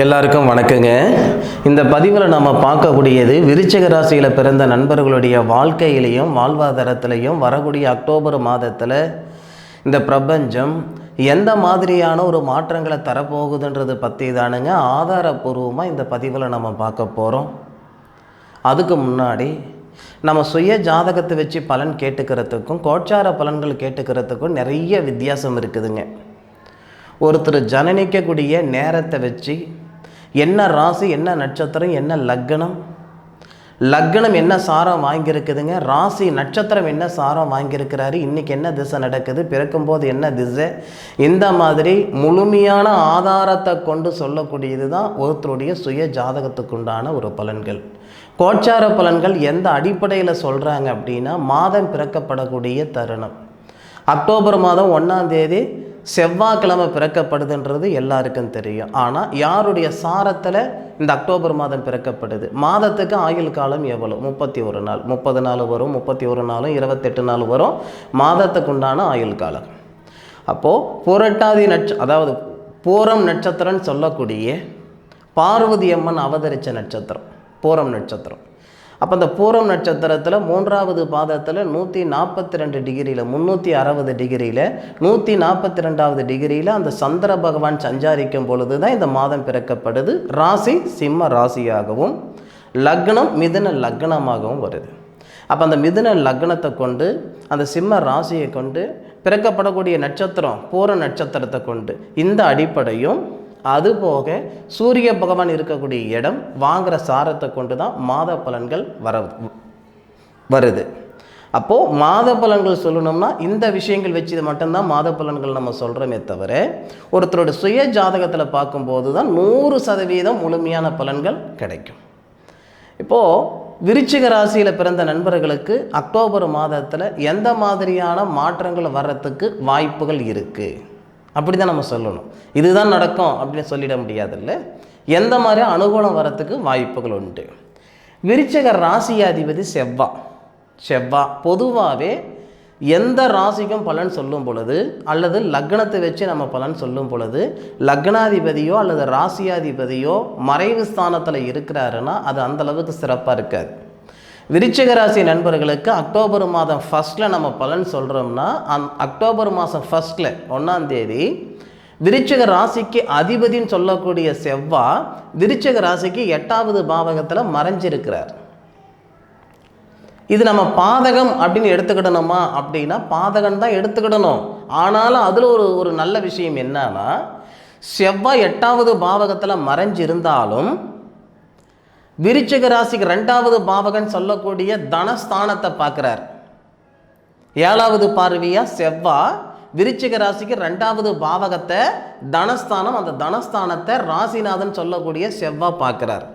எல்லாருக்கும் வணக்கங்க. இந்த பதிவில் நம்ம பார்க்கக்கூடியது விருச்சிக ராசியில் பிறந்த நண்பர்களுடைய வாழ்க்கையிலையும் வாழ்வாதாரத்திலையும் வரக்கூடிய அக்டோபர் மாதத்தில் இந்த பிரபஞ்சம் எந்த மாதிரியான ஒரு மாற்றங்களை தரப்போகுதுன்றது பற்றி தானுங்க ஆதாரபூர்வமாக இந்த பதிவில் நம்ம பார்க்க போகிறோம். அதுக்கு முன்னாடி நம்ம சுய ஜாதகத்தை வச்சு பலன் கேட்டுக்கிறதுக்கும் கோச்சார பலன்கள் கேட்டுக்கிறதுக்கும் நிறைய வித்தியாசம் இருக்குதுங்க. ஒருத்தர் ஜனனிக்கக்கூடிய நேரத்தை வச்சு என்ன ராசி, என்ன நட்சத்திரம், என்ன லக்னம் என்ன சாரம் வாங்கியிருக்குதுங்க, ராசி நட்சத்திரம் என்ன சாரம் வாங்கியிருக்கிறாரு, இன்றைக்கி என்ன திசை நடக்குது, பிறக்கும்போது என்ன திசை, இந்த மாதிரி முழுமையான ஆதாரத்தை கொண்டு சொல்லக்கூடியது தான் ஒருத்தருடைய சுய ஜாதகத்துக்குண்டான ஒரு பலன்கள். கோச்சார பலன்கள் எந்த அடிப்படையில் சொல்கிறாங்க அப்படின்னா, மாதம் பிறக்கப்படக்கூடிய தருணம் அக்டோபர் மாதம் 1ஆம் தேதி செவ்வாய்க்கிழமை பிறக்கப்படுதுன்றது எல்லாருக்கும் தெரியும். ஆனால் யாருடைய சாரத்தில் இந்த அக்டோபர் மாதம் பிறக்கப்படுது? மாதத்துக்கு ஆயுள் காலம் எவ்வளோ? 31 நாள். 30 நாள் வரும், 31 நாளும் 28 நாள் வரும் மாதத்துக்கு உண்டான ஆயுள் காலம். அப்போது புரட்டாதி அதாவது பூரம் நட்சத்திரம்னு சொல்லக்கூடிய பார்வதி அம்மன் அவதரித்த நட்சத்திரம் பூரம் நட்சத்திரம். அப்போ அந்த பூரம் நட்சத்திரத்தில் 3வது பாதத்தில் 142 டிகிரியில் 360 டிகிரியில் 142வது டிகிரியில் அந்த சந்திர பகவான் சஞ்சாரிக்கும் பொழுது தான் இந்த மாதம் பிறக்கப்படுது. ராசி சிம்ம ராசியாகவும் லக்னம் மிதுன லக்னமாகவும் வருது. அப்போ அந்த மிதுன லக்னத்தை கொண்டு அந்த சிம்ம ராசியை கொண்டு பிறக்கப்படக்கூடிய நட்சத்திரம் பூர நட்சத்திரத்தை கொண்டு இந்த அடிப்படையும், அதுபோக சூரிய பகவான் இருக்கக்கூடிய இடம் வாங்குகிற சாரத்தை கொண்டு தான் மாத பலன்கள் வருது. அப்போது மாத பலன்கள் சொல்லணும்னா இந்த விஷயங்கள் வச்சு மட்டும்தான் மாத பலன்கள் நம்ம சொல்கிறோமே தவிர, ஒருத்தரோட சுய ஜாதகத்தில் பார்க்கும்போது தான் 100% முழுமையான பலன்கள் கிடைக்கும். இப்போது விருச்சிக ராசியில் பிறந்த நண்பர்களுக்கு அக்டோபர் மாதத்தில் எந்த மாதிரியான மாற்றங்கள் வர்றதுக்கு வாய்ப்புகள் இருக்குது அப்படி தான் நம்ம சொல்லணும். இதுதான் நடக்கும் அப்படின்னு சொல்லிட முடியாதுல்ல. எந்த மாதிரி அனுகூலம் வரத்துக்கு வாய்ப்புகள் உண்டு? விருச்சிக ராசியாதிபதி செவ்வாய் பொதுவாகவே எந்த ராசிக்கும் பலன் சொல்லும் பொழுது அல்லது லக்னத்தை வச்சு நம்ம பலன் சொல்லும் பொழுது லக்னாதிபதியோ அல்லது ராசியாதிபதியோ மறைவு ஸ்தானத்தில் இருக்கிறாருன்னா அது அந்தளவுக்கு சிறப்பாக இருக்காது. விருச்சிக ராசி நண்பர்களுக்கு அக்டோபர் மாதம் ஃபஸ்ட்டில் நம்ம பலன் சொல்கிறோம்னா அக்டோபர் மாதம் ஃபஸ்ட்டில் 1ஆம் தேதி விருச்சிக ராசிக்கு அதிபதின்னு சொல்லக்கூடிய செவ்வாய் விருச்சிக ராசிக்கு 8வது பாவகத்தில் மறைஞ்சிருக்கிறார். இது நம்ம பாதகம் அப்படின்னு எடுத்துக்கிடணுமா அப்படின்னா பாதகம் தான் எடுத்துக்கிடணும். ஆனாலும் அதில் ஒரு நல்ல விஷயம் என்னன்னா, செவ்வாய் 8வது பாவகத்தில் மறைஞ்சிருந்தாலும் விருச்சிக ராசிக்கு 2வது பாவகன் சொல்லக்கூடிய தனஸ்தானத்தை பார்க்குறார். 7வது பார்வையாக செவ்வாய் விருச்சிக ராசிக்கு 2வது பாவகத்தை தனஸ்தானம், அந்த தனஸ்தானத்தை ராசிநாதன் சொல்லக்கூடிய செவ்வாய் பார்க்குறார்.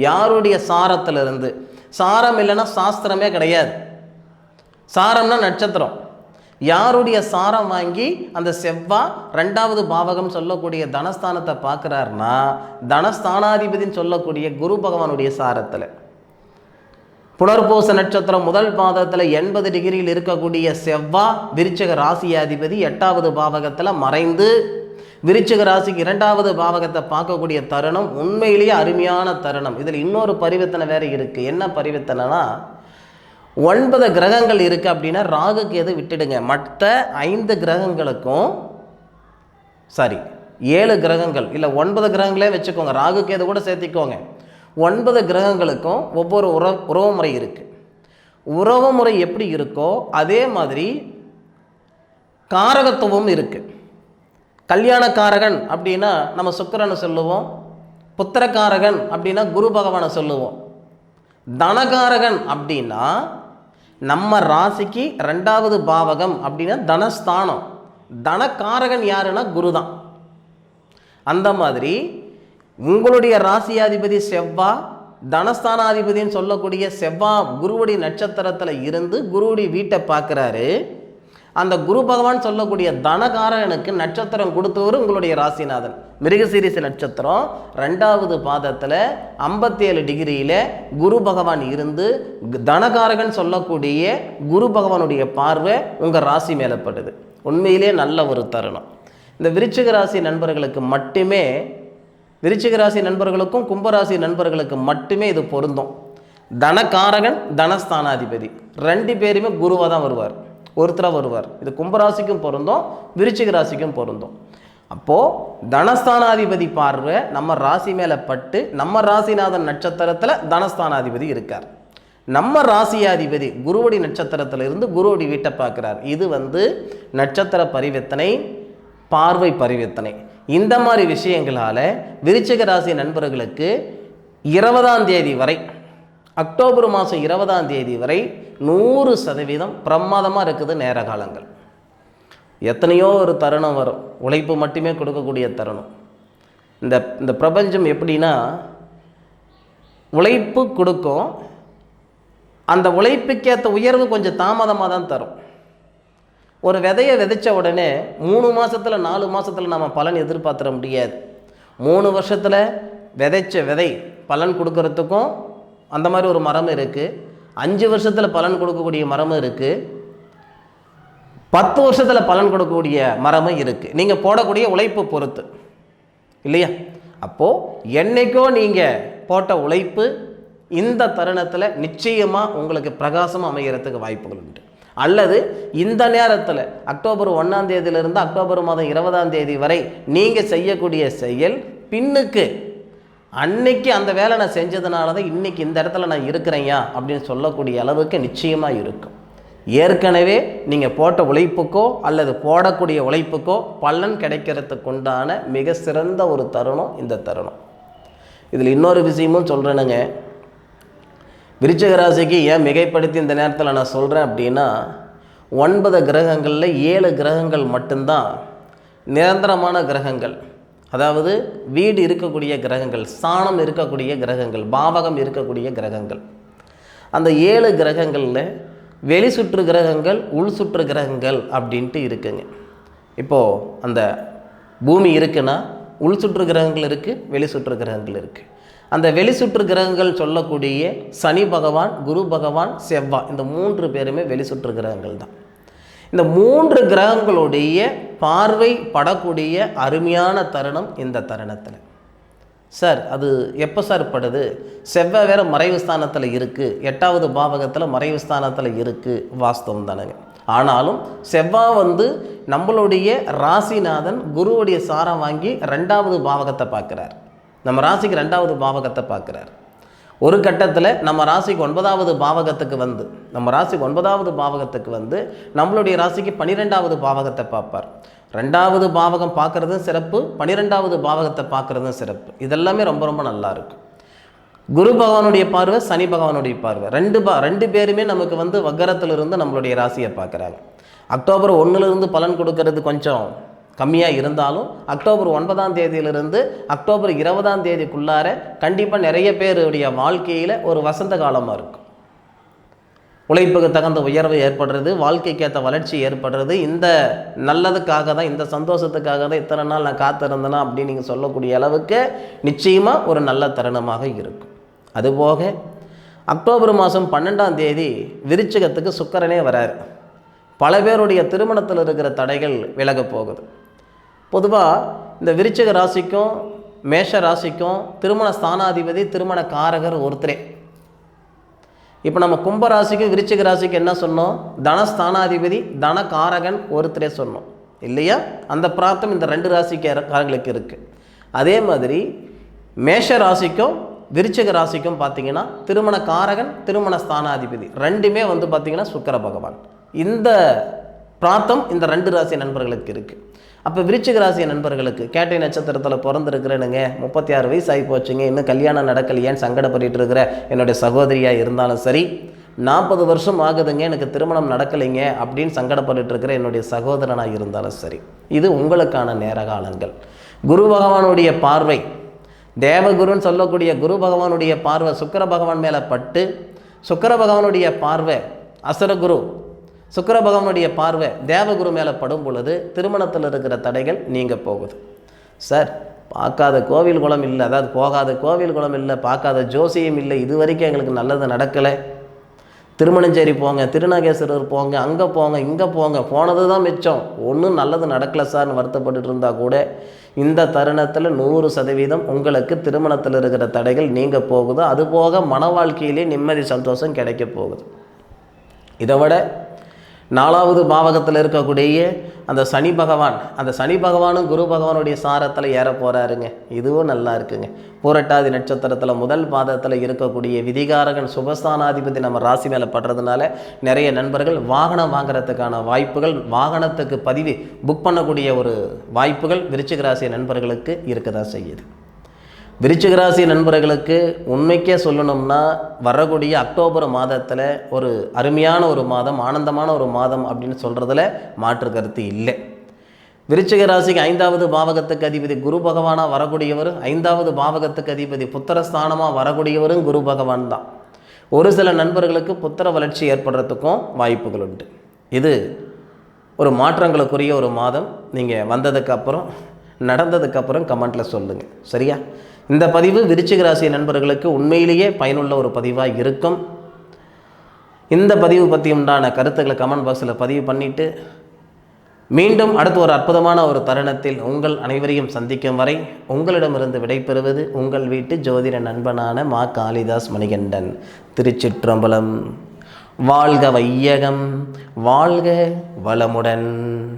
யாருடைய சாரத்திலிருந்து? சாரம் இல்லைன்னா சாஸ்திரமே கிடையாது. சாரம்னா நட்சத்திரம். யாருடைய சாரம் வாங்கி அந்த செவ்வாய் 2வது பாவகம் சொல்லக்கூடிய தனஸ்தானத்தை பார்க்குறாருன்னா தனஸ்தானாதிபதினு சொல்லக்கூடிய குரு பகவானுடைய சாரத்தில். புனர்பூச நட்சத்திரம் 1 பாதத்தில் 80 டிகிரியில் இருக்கக்கூடிய செவ்வாய் விருச்சிக ராசியாதிபதி 8வது பாவகத்தில் மறைந்து விருச்சிக ராசிக்கு 2வது பாவகத்தை பார்க்கக்கூடிய தருணம் உண்மையிலேயே அருமையான தருணம். இதில் இன்னொரு பரிவர்த்தனை வேறு இருக்குது. என்ன பரிவர்த்தனைனா, 9 கிரகங்கள் இருக்குது அப்படின்னா ராகு கேது விட்டுடுங்க. மற்ற 5 கிரகங்களுக்கும் 7 கிரகங்கள் இல்லை 9 கிரகங்களே வச்சுக்கோங்க, ராகு கேது கூட சேர்த்திக்கோங்க. 9 கிரகங்களுக்கும் ஒவ்வொரு உறவு முறை இருக்குது. உறவு முறை எப்படி இருக்கோ அதே மாதிரி காரகத்துவம் இருக்குது. கல்யாணக்காரகன் அப்படின்னா நம்ம சுக்கிரனை சொல்லுவோம், புத்திரக்காரகன் அப்படின்னா குரு பகவானை சொல்லுவோம். தனகாரகன் அப்படின்னா நம்ம ராசிக்கு 2வது பாவகம் அப்படின்னா தனஸ்தானம். தனக்காரகன் யாருன்னா குரு தான். அந்த மாதிரி உங்களுடைய ராசியாதிபதி செவ்வாய் தனஸ்தானாதிபதினு சொல்லக்கூடிய செவ்வாய் குருவுடைய நட்சத்திரத்தில் இருந்து குருவுடைய வீட்டை பார்க்குறாரு. அந்த குரு பகவான் சொல்லக்கூடிய தனகாரகனுக்கு நட்சத்திரம் கொடுத்தவர் உங்களுடைய ராசிநாதன். மிருகசீரிச நட்சத்திரம் 2வது பாதத்தில் 57 டிகிரியில் குரு பகவான் இருந்து தனகாரகன் சொல்லக்கூடிய குரு பகவானுடைய பார்வை உங்கள் ராசி மேலே படுது. உண்மையிலே நல்ல ஒரு தருணம். இந்த விருச்சிக ராசி நண்பர்களுக்கு மட்டுமே விருச்சிக ராசி நண்பர்களுக்கும் கும்பராசி நண்பர்களுக்கு மட்டுமே இது பொருந்தும். தனகாரகன் தனஸ்தானாதிபதி 2 பேருமே குருவாக தான் வருவார், ஒருத்தராக வருவார். இது கும்பராசிக்கும் பொருந்தும், விருச்சிக ராசிக்கும் பொருந்தும். அப்போது தனஸ்தானாதிபதி பார்வை நம்ம ராசி மேலே பட்டு நம்ம ராசிநாதன் நட்சத்திரத்தில் தனஸ்தானாதிபதி இருக்கார். நம்ம ராசியாதிபதி குருவடி நட்சத்திரத்தில் இருந்து குருவடி வீட்டை பார்க்குறார். இது நட்சத்திர பரிவர்த்தனை, பார்வை பரிவர்த்தனை. இந்த மாதிரி விஷயங்களால் விருச்சிக ராசி நண்பர்களுக்கு 20ஆம் தேதி வரை, அக்டோபர் மாதம் 20ஆம் தேதி வரை 100% பிரமாதமாக இருக்குது நேர காலங்கள். எத்தனையோ ஒரு தருணம் வரும், உழைப்பு மட்டுமே கொடுக்கக்கூடிய தருணம். இந்த பிரபஞ்சம் எப்படின்னா, உழைப்பு கொடுக்கும், அந்த உழைப்புக்கேற்ற உயர்வு கொஞ்சம் தாமதமாக தான் தரும். ஒரு விதையை விதைச்ச உடனே 3 மாதத்தில் 4 மாதத்தில் நம்ம பலன் எதிர்பார்த்துட முடியாது. 3 வருஷத்தில் விதைச்ச விதை பலன் கொடுக்கறதுக்கும் அந்த மாதிரி ஒரு மரம் இருக்குது. 5 வருஷத்தில் பலன் கொடுக்கக்கூடிய மரமும் இருக்குது. 10 வருஷத்தில் பலன் கொடுக்கக்கூடிய மரமும் இருக்குது. நீங்கள் போடக்கூடிய உழைப்பு பொறுத்து இல்லையா? அப்போது என்றைக்கோ நீங்கள் போட்ட உழைப்பு இந்த தருணத்தில் நிச்சயமாக உங்களுக்கு பிரகாசமாக அமைகிறதுக்கு வாய்ப்புகள் உண்டு. அல்லது இந்த நேரத்தில் அக்டோபர் 1ஆம் தேதியிலிருந்து அக்டோபர் மாதம் 20ஆம் தேதி வரை நீங்கள் செய்யக்கூடிய செயல் பின்னுக்கு அன்னைக்கு அந்த வேலை நான் செஞ்சதுனால தான் இன்றைக்கி இந்த இடத்துல நான் இருக்கிறேயா அப்படின்னு சொல்லக்கூடிய அளவுக்கு நிச்சயமாக இருக்கும். ஏற்கனவே நீங்கள் போட்ட உழைப்புக்கோ அல்லது போடக்கூடிய உழைப்புக்கோ பலன் கிடைக்கிறதுக்கு உண்டான மிக சிறந்த ஒரு தருணம் இந்த தருணம். இதில் இன்னொரு விஷயமும் சொல்கிறேனுங்க. விருச்சிக ராசிக்கு ஏன் மிகைப்படுத்தி இந்த நேரத்தில் நான் சொல்கிறேன் அப்படின்னா, 9 கிரகங்களில் 7 கிரகங்கள் மட்டும்தான் நிரந்தரமான கிரகங்கள். அதாவது வீடு இருக்கக்கூடிய கிரகங்கள், ஸ்தானம் இருக்கக்கூடிய கிரகங்கள், பாவகம் இருக்கக்கூடிய கிரகங்கள். அந்த 7 கிரகங்களில் வெளி சுற்று கிரகங்கள், உள் சுற்று கிரகங்கள் அப்படின்ட்டு இருக்குங்க. இப்போது அந்த பூமி இருக்குன்னா உள் சுற்று கிரகங்கள் இருக்குது, வெளி சுற்று கிரகங்கள் இருக்குது. அந்த வெளி சுற்று கிரகங்கள் சொல்லக்கூடிய சனி பகவான், குரு பகவான், செவ்வாய், இந்த 3 பேருமே வெளி சுற்று கிரகங்கள் தான். இந்த 3 கிரகங்களுடைய பார்வை படக்கூடிய அருமையான தருணம் இந்த தருணத்தில். சார் அது எப்போ சார் படுது? செவ்வாய் வேறு மறைவு ஸ்தானத்தில் இருக்குது, 8வது பாவகத்தில் மறைவு ஸ்தானத்தில் இருக்குது, வாஸ்தவம் தானுங்க. ஆனாலும் செவ்வாய் நம்மளுடைய ராசிநாதன் குருவுடைய சாரம் வாங்கி 2வது பாவகத்தை பார்க்குறார். நம்ம ராசிக்கு 2வது பாவகத்தை பார்க்குறார். ஒரு கட்டத்தில் நம்ம ராசிக்கு 9வது பாவகத்துக்கு நம்ம ராசிக்கு 9வது பாவகத்துக்கு நம்மளுடைய ராசிக்கு 12வது பாவகத்தை பார்ப்பார். 2வது பாவகம் பார்க்குறதும் சிறப்பு, 12வது பாவகத்தை பார்க்குறதும் சிறப்பு. இதெல்லாமே ரொம்ப ரொம்ப நல்லா இருக்கும். குரு பகவானுடைய பார்வை, சனி பகவானுடைய பார்வை, 2 பேருமே நமக்கு வக்கரத்திலிருந்து நம்மளுடைய ராசியை பார்க்குறாங்க. அக்டோபர் 1லிருந்து பலன் கொடுக்கறது கொஞ்சம் கம்மியாக இருந்தாலும் அக்டோபர் 9ஆம் தேதியிலிருந்து அக்டோபர் 20ஆம் தேதிக்குள்ளார கண்டிப்பாக நிறைய பேருடைய வாழ்க்கையில் ஒரு வசந்த காலமாக இருக்கும். உழைப்புக்கு தகுந்த உயர்வு ஏற்படுறது, வாழ்க்கைக்கேற்ற வளர்ச்சி ஏற்படுறது. இந்த நல்லதுக்காக தான், இந்த சந்தோஷத்துக்காக தான் இத்தனை நாள் நான் காத்திருந்தேனா அப்படின்னு நீங்கள் சொல்லக்கூடிய அளவுக்கு நிச்சயமாக ஒரு நல்ல தருணமாக இருக்கும். அதுபோக அக்டோபர் மாதம் 12ஆம் தேதி விருச்சிகத்துக்கு சுக்கிரனே வரார். பல பேருடைய திருமணத்தில் இருக்கிற தடைகள் விலக போகுது. பொதுவாக இந்த விருச்சிக ராசிக்கும் மேஷ ராசிக்கும் திருமண ஸ்தானாதிபதி, திருமண காரகர் ஒருத்தரே. இப்போ நம்ம கும்பராசிக்கும் விருச்சிக ராசிக்கு என்ன சொன்னோம்? தனஸ்தானாதிபதி, தனகாரகன் ஒருத்தரே சொன்னோம் இல்லையா? அந்த பிராப்தம் இந்த 2 ராசிக்காரங்களுக்கு இருக்குது. அதே மாதிரி மேஷ ராசிக்கும் விருச்சிக ராசிக்கும் பார்த்தீங்கன்னா திருமண காரகன், திருமண ஸ்தானாதிபதி 2மே பார்த்தீங்கன்னா சுக்கிர பகவான். இந்த பிராப்தம் இந்த 2 ராசி நண்பர்களுக்கு இருக்குது. அப்போ விருச்சிக ராசி நண்பர்களுக்கு கேட்டை நட்சத்திரத்தில் பிறந்திருக்கிறேனுங்க, 36 வயசு ஆகி போச்சுங்க, இன்னும் கல்யாணம் நடக்கலையேன்னு சங்கடப்பட்டு இருக்கிற என்னுடைய சகோதரியாக இருந்தாலும் சரி, 40 வருஷம் ஆகுதுங்க எனக்கு திருமணம் நடக்கலைங்க அப்படின்னு சங்கடப்பட்டு இருக்கிற என்னுடைய சகோதரனாக இருந்தாலும் சரி, இது உங்களுக்கான நேர காலங்கள். குரு பகவானுடைய பார்வை, தேவகுருன்னு சொல்லக்கூடிய குரு பகவானுடைய பார்வை சுக்கிர பகவான் மேலே பட்டு, சுக்கிர பகவானுடைய பார்வை அசுரகுரு, சுக்கிர பகவானுடைய பார்வை தேவகுரு மேலே படும் பொழுது திருமணத்தில் இருக்கிற தடைகள் நீங்க போகுது. சார் பார்க்காத கோவில் குளம் இல்லை, அதாவது போகாத கோவில் குளம் இல்லை, பார்க்காத ஜோசியம் இல்லை, இது வரைக்கும் எங்களுக்கு நல்லது நடக்கலை, திருமணஞ்சேரி போங்க, திருநாகேஸ்வரர் போங்க, அங்கே போங்க, இங்கே போங்க, போனது தான் மிச்சம், ஒன்றும் நல்லது நடக்கலை சார்னு வருத்தப்பட்டு இருந்தால் கூட இந்த தருணத்தில் 100% உங்களுக்கு திருமணத்தில் இருக்கிற தடைகள் நீங்க போகுது. அதுபோக மன வாழ்க்கையிலே நிம்மதி சந்தோஷம் கிடைக்க போகுது. இதை விட 4வது பாவகத்தில் இருக்கக்கூடிய அந்த சனி பகவானும் குரு பகவானுடைய சாரத்தில் ஏற போகிறாருங்க. இதுவும் நல்லா இருக்குங்க. பூரட்டாதி நட்சத்திரத்தில் முதல் பாதத்தில் இருக்கக்கூடிய விதிகாரகன் சுபஸ்தானாதிபதி நம்ம ராசி மேலே படுறதுனால நிறைய நண்பர்கள் வாகனம் வாங்குறதுக்கான வாய்ப்புகள், வாகனத்துக்கு பதிவு புக் பண்ணக்கூடிய ஒரு வாய்ப்புகள் விருச்சிக ராசி நண்பர்களுக்கு இருக்கதான் செய்யுது. விருச்சிக ராசி நண்பர்களுக்கு உண்மைக்கே சொல்லணும்னா வரக்கூடிய அக்டோபர் மாதத்தில் ஒரு அருமையான ஒரு மாதம், ஆனந்தமான ஒரு மாதம் அப்படின்னு சொல்கிறதுல மாற்று கருத்து இல்லை. விருச்சிக ராசிக்கு 5வது பாவகத்துக்கு அதிபதி குரு பகவானாக வரக்கூடியவர், 5வது பாவகத்துக்கு அதிபதி புத்திரஸ்தானமாக வரக்கூடியவரும் குரு பகவான் தான். ஒரு சில நண்பர்களுக்கு புத்திர வளர்ச்சி ஏற்படுறதுக்கும் வாய்ப்புகள் உண்டு. இது ஒரு மாற்றங்களுக்குரிய ஒரு மாதம். நீங்கள் வந்ததுக்கப்புறம் நடந்ததுக்கப்புறம் கமெண்ட்டில் சொல்லுங்கள், சரியா? இந்த பதிவு விருச்சிக ராசி நண்பர்களுக்கு உண்மையிலேயே பயனுள்ள ஒரு பதிவாக இருக்கும். இந்த பதிவு பற்றி உண்டான கருத்துக்களை கமெண்ட் பாக்ஸில் பதிவு பண்ணிவிட்டு மீண்டும் அடுத்து ஒரு அற்புதமான ஒரு தருணத்தில் உங்கள் அனைவரையும் சந்திக்கும் வரை உங்களிடமிருந்து விடைபெறுவது உங்கள் வீட்டு ஜோதிட நண்பனான மா காளிதாஸ் மணிகண்டன். திருச்சிற்றம்பலம். வாழ்க வையகம், வாழ்க வளமுடன்.